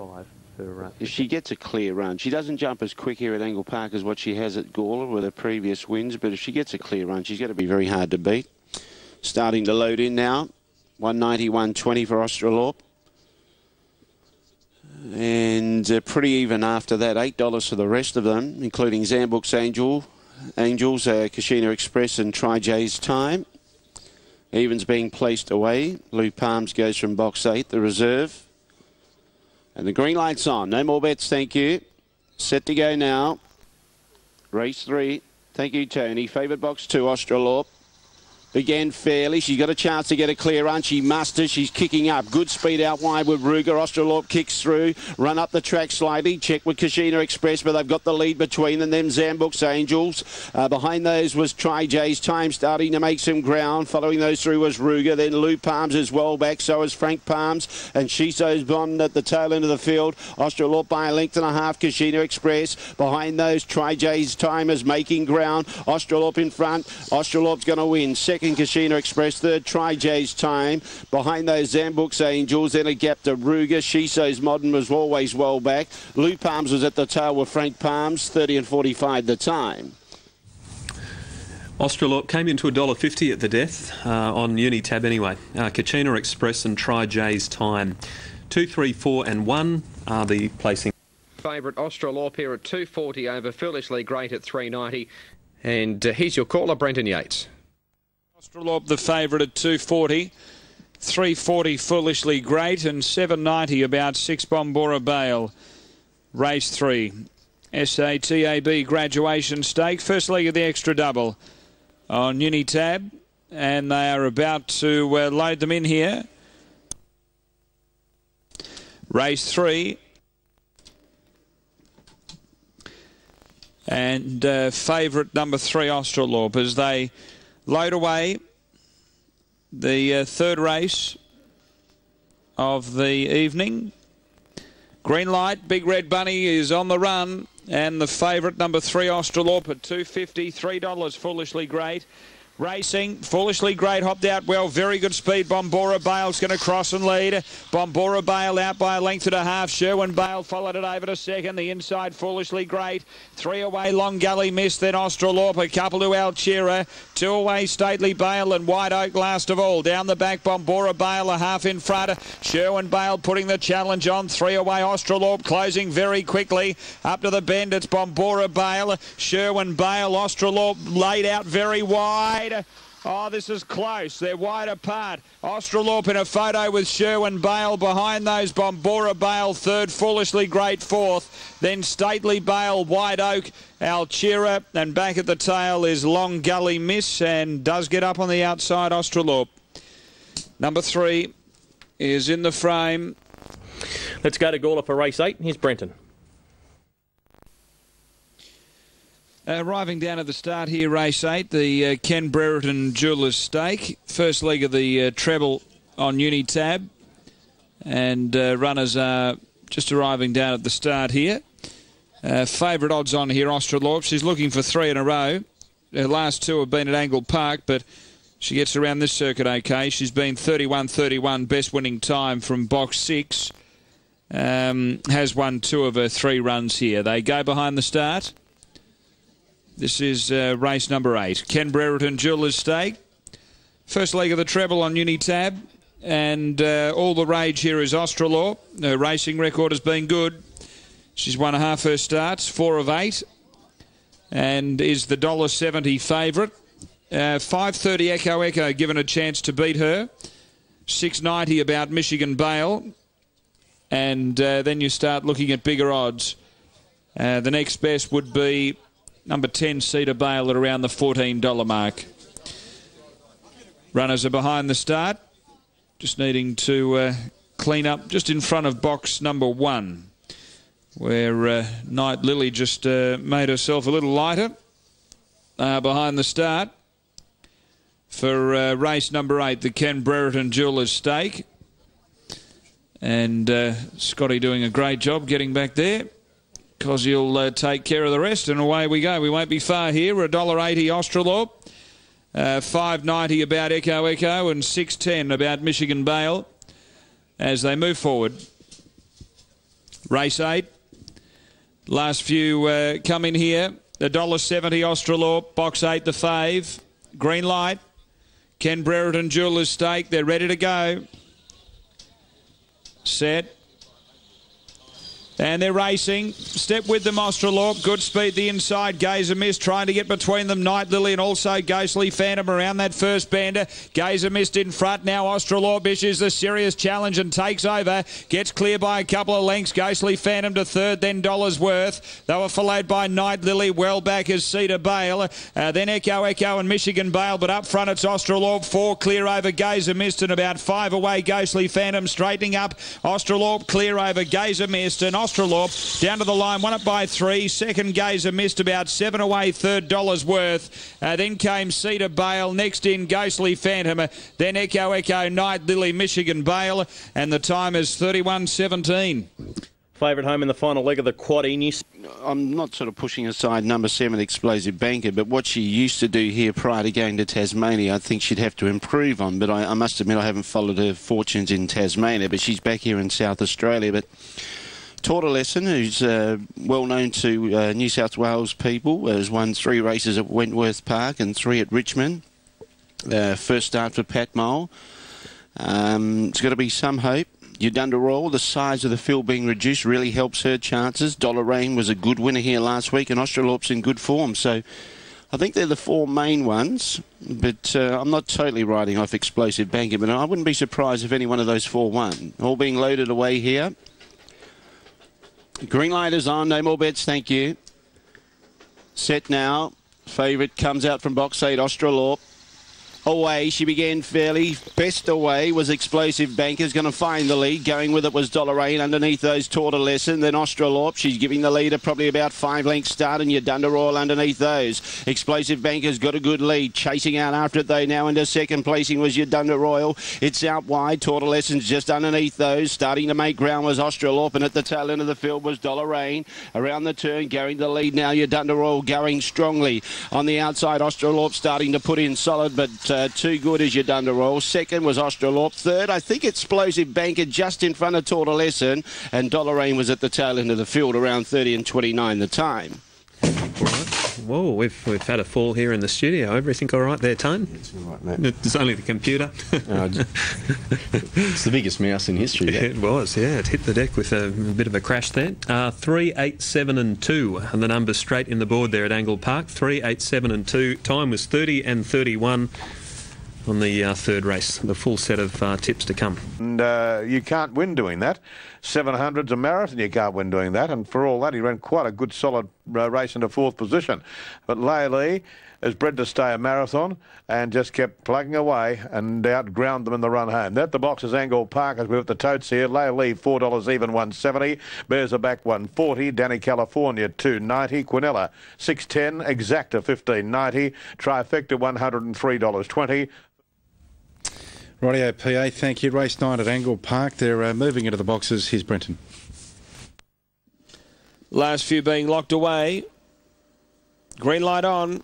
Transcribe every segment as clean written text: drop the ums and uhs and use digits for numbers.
5 for... if she gets a clear run, she doesn't jump as quick here at Angle Park as what she has at Gawler with her previous wins, but if she gets a clear run, she's going to be very hard to beat. Starting to load in now. 190, 120 for Australorp. And pretty even after that. $8 for the rest of them, including Zambuk's Angels, Kashina Express and Try J's Time. Evens being placed away. Lou Palms goes from box 8, the reserve. And the green light's on. No more bets, thank you. Set to go now. Race 3. Thank you, Tony. Favourite box 2, Australorp. Began fairly. She's got a chance to get a clear run. She musters. She's kicking up. Good speed out wide with Ruger. Australorp kicks through. Run up the track slightly. Check with Kashina Express, but they've got the lead between them. Them Zambuk's Angels. Behind those was Try J's Time starting to make some ground. Following those through was Ruger. Then Lou Palms is well back. So is Frank Palms. And Shiso's Bond at the tail end of the field. Australorp by a length and a half. Kashina Express. Behind those, Try J's Time is making ground. Australorp in front. Australorp's going to win. Second, Kashina Express. Third, Try J's Time. Behind those, Zambuk's Angels. Then a gap to Ruger. Shiso's Modern was always well back. Lou Palms was at the tail with Frank Palms. 30 and 45 the time. Australorp came into $1.50 at the death on Unitab anyway. Kashina Express and Try J's Time. 2, 3, 4 and 1 are the placing. Favourite Australorp here at 240 over. Foolishly Great at 390. And here's your caller, Brenton Yates. Australorp the favourite at 240. 340 Foolishly Great and 790 about 6 Bombora Bale. Race 3. SATAB Graduation Stake. First leg of the extra double on Unitab. And they are about to load them in here. Race 3. And favourite number 3 Australorp as they load away the third race of the evening. Green light, Big Red Bunny is on the run, and the favourite number 3 Australorp at $2.50, $3 Foolishly Great. Racing, Foolishly Great hopped out well, very good speed. Bombora Bale's going to cross and lead. Bombora Bale out by a length and a half. Sherwin Bale followed it over to second. The inside, Foolishly Great. 3 away, Long Gully Miss, then Australorp. A couple to Alchira. 2 away, Stately Bale and White Oak last of all. Down the back, Bombora Bale a half in front. Sherwin Bale putting the challenge on. 3 away, Australorp closing very quickly. Up to the bend, it's Bombora Bale. Sherwin Bale, Australorp laid out very wide. Oh, this is close. They're wide apart. Australorp in a photo with Sherwin Bale. Behind those, Bombora Bale third, Foolishly Great fourth. Then Stately Bale, White Oak, Alchira. And back at the tail is Long Gully Miss and does get up on the outside, Australorp. Number 3 is in the frame. Let's go to Gawler for race 8. Here's Brenton. Arriving down at the start here, race 8, the Ken Brereton Jewellers Stake. First leg of the treble on Unitab. And runners are just arriving down at the start here. Favourite odds on here, Australorp. She's looking for 3 in a row. Her last 2 have been at Angle Park, but she gets around this circuit okay. She's been 31-31, best winning time from box 6. Has won 2 of her 3 runs here. They go behind the start. This is race number 8. Ken Brereton Jewellers Stake. First leg of the treble on Unitab. And all the rage here is Australorp. Her racing record has been good. She's won a half her starts, 4 of 8. And is the $1.70 favourite. 5.30 Echo Echo given a chance to beat her. 6.90 about Michigan Bale. And then you start looking at bigger odds. The next best would be number 10, Cedar Bale, at around the $14 mark. Runners are behind the start. Just needing to clean up just in front of box number 1, where Night Lily just made herself a little lighter. Behind the start for race number 8, the Ken Brereton Jewellers Stake. And Scotty doing a great job getting back there, because he'll take care of the rest, and away we go. We won't be far here. We're $1.80 Australorp, $5.90 about Echo Echo, and $6.10 about Michigan Bale as they move forward. Race 8. Last few come in here. $1.70 Australorp, box 8 the fave. Green light. Ken Brereton Jeweller's Stake. They're ready to go. Set. And they're racing. Step with them, Australorp. Good speed the inside. Gazer Mist trying to get between them. Night Lily and also Ghostly Phantom around that first bender. Gazer Mist in front. Now Australorp issues the serious challenge and takes over. Gets clear by a couple of lengths. Ghostly Phantom to third, then Dollars Worth. They were followed by Night Lily. Well back is Cedar Bale. Then Echo and Michigan Bale. But up front it's Australorp. 4 clear over Gazer Mist and about 5 away Ghostly Phantom. Straightening up. Australorp clear over Gazer Mist and Australorp down to the line, won it by 3. Second Gazer Missed about 7 away. Third Dollars Worth. Then came Cedar Bale. Next in Ghostly Phantom. Then Echo, Night Lily, Michigan Bale. And the time is 31.17. Favourite home in the final leg of the quad. I'm not sort of pushing aside number 7, Explosive Banker, but what she used to do here prior to going to Tasmania, I think she'd have to improve on. But I must admit I haven't followed her fortunes in Tasmania, but she's back here in South Australia. But Tortelesson, who's well known to New South Wales people, has won 3 races at Wentworth Park and 3 at Richmond. First start for Pat Mole. It's got to be some hope. Yadunda Royal, the size of the field being reduced really helps her chances. Dollar Rain was a good winner here last week, and Australorp's in good form. So I think they're the 4 main ones, but I'm not totally writing off Explosive Banker, but I wouldn't be surprised if any one of those 4 won. All being loaded away here. Green light is on. No more bets, thank you. Set now. Favourite comes out from box 8, Australorp. Away, she began fairly. Best away was Explosive Banker's going to find the lead. Going with it was Dollar Rain underneath those Tortelesson. Then Australorp, she's giving the leader probably about 5 lengths start, and Yadunda Royal underneath those. Explosive Banker's got a good lead. Chasing out after it though now into second placing was Yadunda Royal. It's out wide. Tortelesson's just underneath those. Starting to make ground was Australorp, and at the tail end of the field was Dollar Rain. Around the turn, going the lead now. Yadunda Royal going strongly. On the outside, Australorp starting to put in solid, but too good as Yadunda Royal. Second was Australorp. Third, I think Explosive Banker just in front of Tortelesson, and Dollar Rain was at the tail end of the field around 30 and 29 the time. All right. Whoa, we've had a fall here in the studio. Everything all right there, Tone? It's all right, mate. It's only the computer. It's the biggest mouse in history. It was, yeah. It hit the deck with a bit of a crash there. 3, 8, 7 and 2. And the numbers straight in the board there at Angle Park. 3, 8, 7 and 2. Time was 30 and 31. On the third race, the full set of tips to come. And you can't win doing that. 700's a marathon, you can't win doing that. And for all that, he ran quite a good, solid race into 4th position. But Laylee is bred to stay a marathon and just kept plugging away and outground them in the run home. That the box is Angle Park as we're at the totes here. Laylee, $4 even, 170. Bears are back, 140. Danny California, 290. Quinella, 610. Exacta, 1590. Trifecta, $103.20. Rightio, PA, thank you. Race 9 at Angle Park. They're moving into the boxes. Here's Brenton. Last few being locked away. Green light on.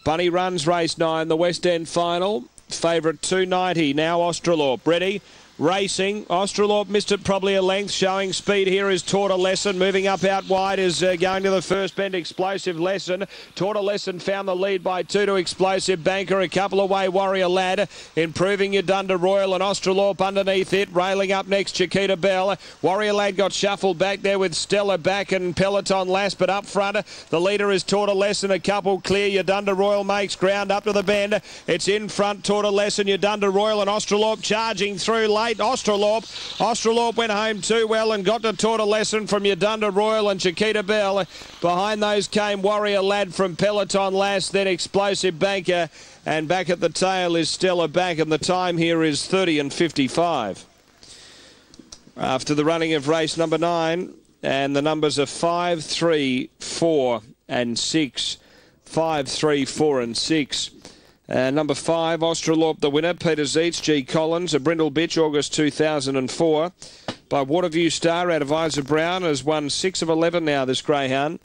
Bunny runs race 9, the West End final. Favourite 290. Now Australorp ready. Racing. Australorp missed it probably a length. Showing speed here is Tortelesson. Moving up out wide is going to the first bend. Explosive Lesson. Tortelesson found the lead by 2 to Explosive Banker. A couple away Warrior Lad. Improving Yadunda Royal and Australorp underneath it. Railing up next Chiquita Bell. Warrior Lad got shuffled back there with Stella back and Peloton last, but up front the leader is Tortelesson. A couple clear. Yadunda Royal makes ground up to the bend. It's in front. Tortelesson, Yadunda Royal and Australorp charging through late. Australorp went home too well and got to Tortelesson from Yadunda Royal and Chiquita Bell. Behind those came Warrior Lad from Peloton last, then Explosive Banker, and back at the tail is Stella back, and the time here is 30 and 55. After the running of race number 9, and the numbers are 5, 3, 4 and 6. 5, 3, 4 and 6. Number 5, Australorp, the winner. Peter Zeitz, G. Collins, a Brindle Bitch, August 2004. By Waterview Star out of Isa Brown, has won 6 of 11 now, this Greyhound.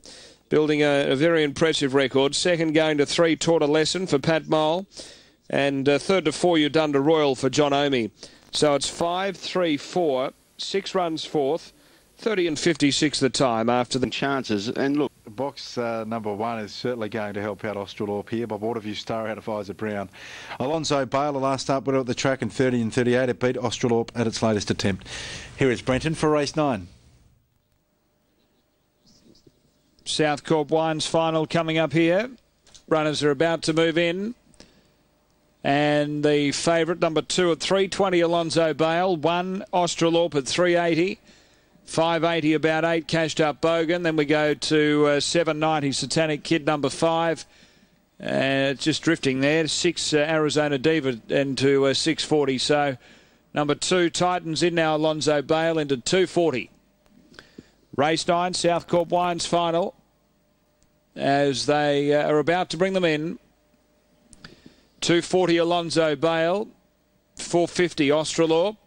Building a very impressive record. Second going to 3, Tortelesson for Pat Mole. And third to 4, Yadunda Royal for John Omi. So it's 5, 3, 4, 6 runs 4th. 30 and 56 the time after the chances. And look, Box number 1 is certainly going to help out Australorp here. By Waterview Star out of Isaac Brown. Alonzo Bale, the last start winner at the track in 30 and 38. It beat Australorp at its latest attempt. Here is Brenton for race 9. Southcorp Wines final coming up here. Runners are about to move in. And the favourite, number 2 at 320, Alonzo Bale. 1, Australorp at 380. 580 about 8, Cashed Up Bogan. Then we go to 790, Satanic Kid, number 5. Just drifting there. 6, Arizona Diva into 640. So number 2, Titans in now, Alonzo Bale into 240. Race 9, Southcorp Wines final. As they are about to bring them in. 240, Alonzo Bale. 450, Australorp.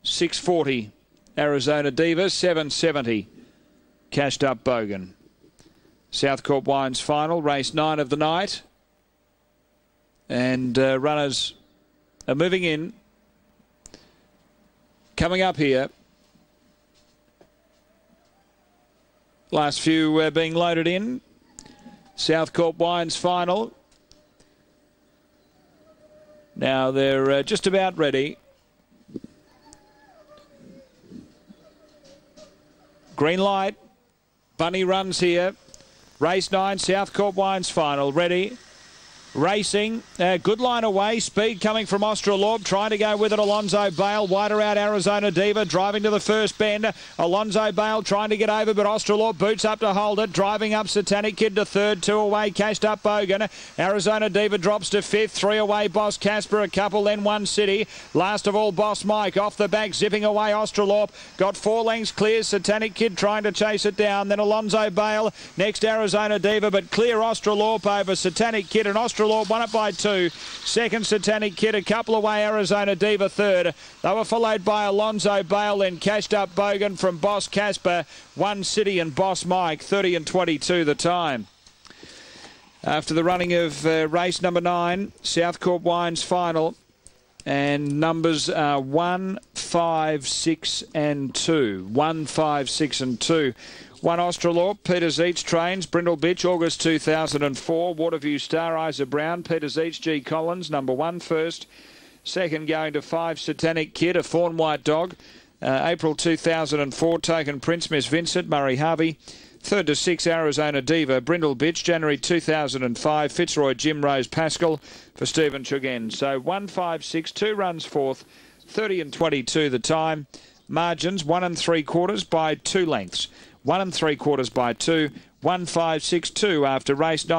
640. Arizona Diva, 770. Cashed Up Bogan. Southcorp Wines final, race 9 of the night. And runners are moving in. Coming up here. Last few being loaded in. Southcorp Wines final. Now they're just about ready. Green light. Bunny runs here. Race 9, Southcorp Wines final. Ready. Racing. Good line away. Speed coming from Australorp. Trying to go with it, Alonzo Bale. Wider out, Arizona Diva. Driving to the first bend. Alonzo Bale trying to get over, but Australorp boots up to hold it. Driving up, Satanic Kid to third. 2 away, Cashed Up Bogan. Arizona Diva drops to 5th. 3 away, Boss Casper. A couple, then 1 City. Last of all, Boss Mike. Off the back, zipping away, Australorp. Got 4 lengths clear. Satanic Kid trying to chase it down. Then Alonzo Bale. Next, Arizona Diva, but clear Australorp over Satanic Kid, and Australorp won it by 2. Second, Satanic Kid, a couple away, Arizona Diva third. They were followed by Alonzo Bale, then Cashed Up Bogan from Boss Casper, 1 City and Boss Mike, 30 and 22 the time. After the running of race number 9, Southcorp Wines final, and numbers are 1, 5, 6 and 2. 1, 5, 6 and 2. 1 Australorp, Peter Zeitz trains, Brindle Bitch, August 2004. Waterview Star, Isa Brown, Peter Zeitz, G Collins, number 1 first. Second going to 5 Satanic Kid, a fawn white dog. April 2004, Token Prince, Miss Vincent, Murray Harvey. Third to 6 Arizona Diva, Brindle Bitch, January 2005, Fitzroy Jim Rose Pascal for Stephen Chugen. So 1, 5, 6, 2 runs fourth, 30 and 22 the time. Margins 1 3/4 by 2 lengths. 1 3/4 by 2. 1, 5, 6, 2 after race 9.